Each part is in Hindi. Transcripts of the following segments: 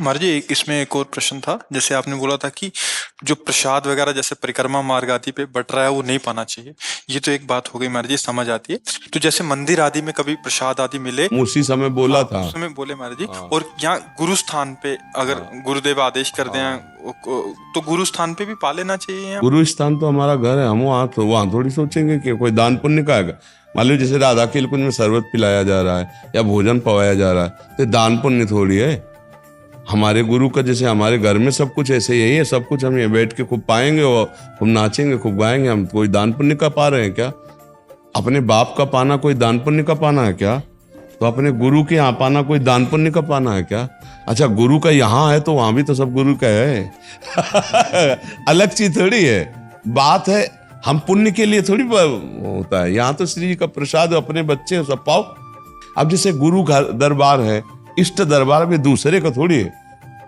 महाराज जी, एक इसमें एक और प्रश्न था। जैसे आपने बोला था कि जो प्रसाद वगैरह जैसे परिक्रमा मार्ग आदि पे बट रहा है वो नहीं पाना चाहिए। ये तो एक बात हो गई महाराज जी, समझ आती है। तो जैसे मंदिर आदि में कभी प्रसाद आदि मिले, उसी समय हाँ बोला था। उस समय बोले महाराज जी। हाँ और यहाँ गुरु स्थान पे अगर हाँ गुरुदेव आदेश कर दें हाँ। तो गुरु स्थान पे भी पा लेना चाहिए या? गुरु स्थान तो हमारा घर है, हम वहाँ थोड़ी सोचेंगे कि कोई दान पुण्य का है। मान लो जैसे राधा खेल कुंज में शरबत पिलाया जा रहा है या भोजन पवाया जा रहा है, तो दान पुण्य थोड़ी है। हमारे गुरु का जैसे हमारे घर में सब कुछ ऐसे यही है, सब कुछ हम ये बैठ के खूब पाएंगे और खूब नाचेंगे खूब गाएंगे। हम कोई दान पुण्य का पा रहे हैं क्या? अपने बाप का पाना कोई दान पुण्य का पाना है क्या? तो अपने गुरु के यहाँ पाना कोई दान पुण्य का पाना है क्या? अच्छा, गुरु का यहाँ है तो वहां भी तो सब गुरु का है। अलग चीज थोड़ी है। बात है हम पुण्य के लिए थोड़ी होता है। यहाँ तो श्री जी का प्रसाद अपने बच्चे सब पाओ। अब जैसे गुरु घर दरबार है, इष्ट दरबार भी दूसरे का थोड़ी है।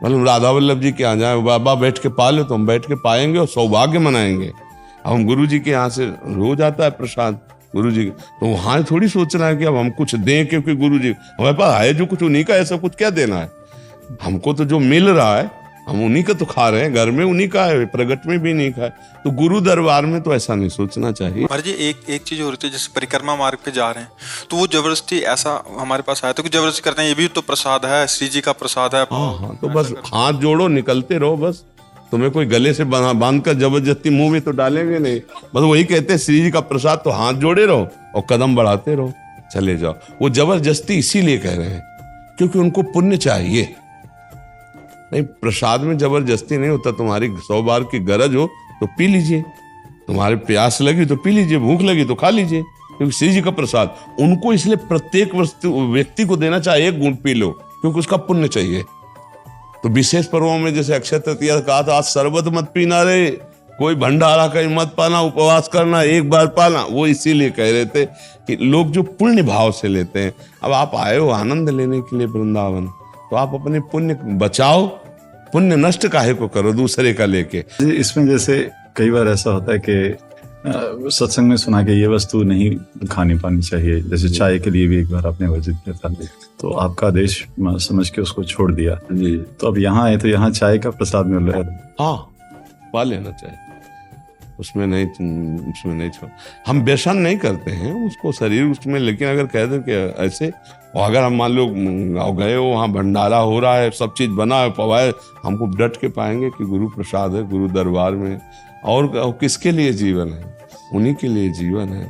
मतलब राधा वल्लभ जी के यहाँ जाए बाबा बैठ के पा लो तो हम बैठ के पाएंगे और सौभाग्य मनाएंगे। अब हम गुरु जी के यहाँ से रोज आता है प्रसाद गुरु जी, तो वहां थोड़ी सोचना है कि अब हम कुछ दें, क्योंकि गुरु जी हमारे पास है जो कुछ उन्हीं का, ऐसा कुछ क्या देना है हमको? तो जो मिल रहा है हम उन्हीं का तो खा रहे हैं, घर में उन्हीं का है, प्रगट में भी नहीं खाए। तो गुरु दरबार में तो ऐसा नहीं सोचना चाहिए। महाराज जी, एक चीज हो रही है, जैसे परिक्रमा मार्ग पे जा रहे हैं तो वो जबरदस्ती ऐसा हमारे पास आया तो कि जबरदस्ती करते हैं, ये भी तो प्रसाद है, श्री जी का प्रसाद है। हाँ हाँ, तो बस हाथ जोड़ो निकलते रहो। बस तुम्हें कोई गले से बांध कर जबरदस्ती मुंह में तो डालेंगे नहीं। बस वही कहते हैं श्री जी का प्रसाद, तो हाथ जोड़े रहो और कदम बढ़ाते रहो, चले जाओ। वो जबरदस्ती इसीलिए कह रहे हैं क्योंकि उनको पुण्य चाहिए। नहीं, प्रसाद में जबरदस्ती नहीं होता। तुम्हारी 100 बार की गरज हो तो पी लीजिए, तुम्हारे प्यास लगी तो पी लीजिए, भूख लगी तो खा लीजिए, क्योंकि श्री जी का प्रसाद उनको इसलिए प्रत्येक व्यक्ति को देना चाहिए। 1 घूंट पी लो क्योंकि उसका पुण्य चाहिए। तो विशेष पर्वों में जैसे अक्षय तृतीया कहा था, आज शरबत मत पीना रे, कोई भंडारा कहीं मत पाना, उपवास करना, 1 बार पाना। वो इसीलिए कह रहे थे कि लोग जो पुण्य भाव से लेते हैं। अब आप आए हो आनंद लेने के लिए वृंदावन, तो आप अपने पुण्य बचाओ, पुण्य नष्ट काहे को करो दूसरे का लेके। इसमें जैसे कई बार ऐसा होता है कि सत्संग में सुना कि ये वस्तु नहीं खानी पानी चाहिए, जैसे चाय के लिए भी एक बार आपने वर्जित किया था, तो आपका आदेश समझ के उसको छोड़ दिया जी। तो अब यहाँ आए तो यहाँ चाय का प्रसाद मिल रहा है। हाँ, पा लेना चाहिए, उसमें नहीं छोड़। हम व्यसन नहीं करते हैं उसको शरीर उसमें, लेकिन अगर कह दे कि ऐसे, और अगर हम मान लो गए हो वहाँ भंडारा हो रहा है, सब चीज बना है पवाए, हमको डट के पाएंगे कि गुरु प्रसाद है गुरु दरबार में। और किसके लिए जीवन है? उन्हीं के लिए जीवन है।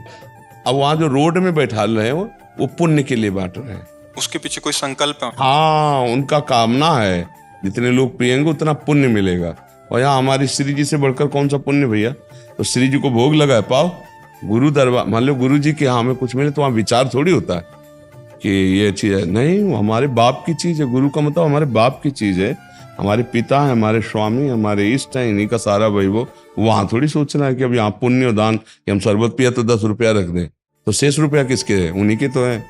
अब वहाँ जो रोड में बैठा रहे हो वो पुण्य के लिए बांट रहे हैं, उसके पीछे कोई संकल्प है। हाँ, उनका कामना है जितने लोग पिएंगे उतना पुण्य मिलेगा। और यहाँ हमारी श्री जी से बढ़कर कौन सा पुण्य भैया? तो श्री जी को भोग लगा पाओ। गुरु दरबार मान लो गुरु जी के यहाँ हमें कुछ मिले तो वहाँ विचार थोड़ी होता है कि ये चीज है, नहीं, वो हमारे बाप की चीज है। गुरु का मतलब हमारे बाप की चीज है, हमारे पिता है, हमारे स्वामी, हमारे इष्ट है, इन्हीं का सारा वैभव। वहां थोड़ी सोचना है कि अब यहाँ पुण्य दान कि हम शरबत पिया तो 10 रुपया रख दें, तो शेष रुपया किसके है? उन्हीं के तो है।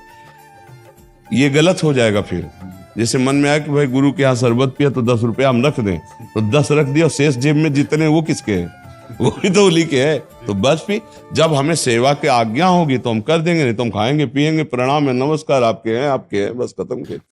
ये गलत हो जाएगा फिर। जैसे मन में आया कि भाई गुरु के यहाँ शरबत पिया तो 10 रुपया हम रख दें, तो 10 रख दिया, शेष जेब में जितने वो किसके हैं? वो भी तो उन्हीं के है। तो बस भी जब हमें सेवा की आज्ञा होगी तो हम कर देंगे, नहीं तो हम खाएंगे पिएंगे, प्रणाम है, नमस्कार, आपके हैं, बस खत्म के।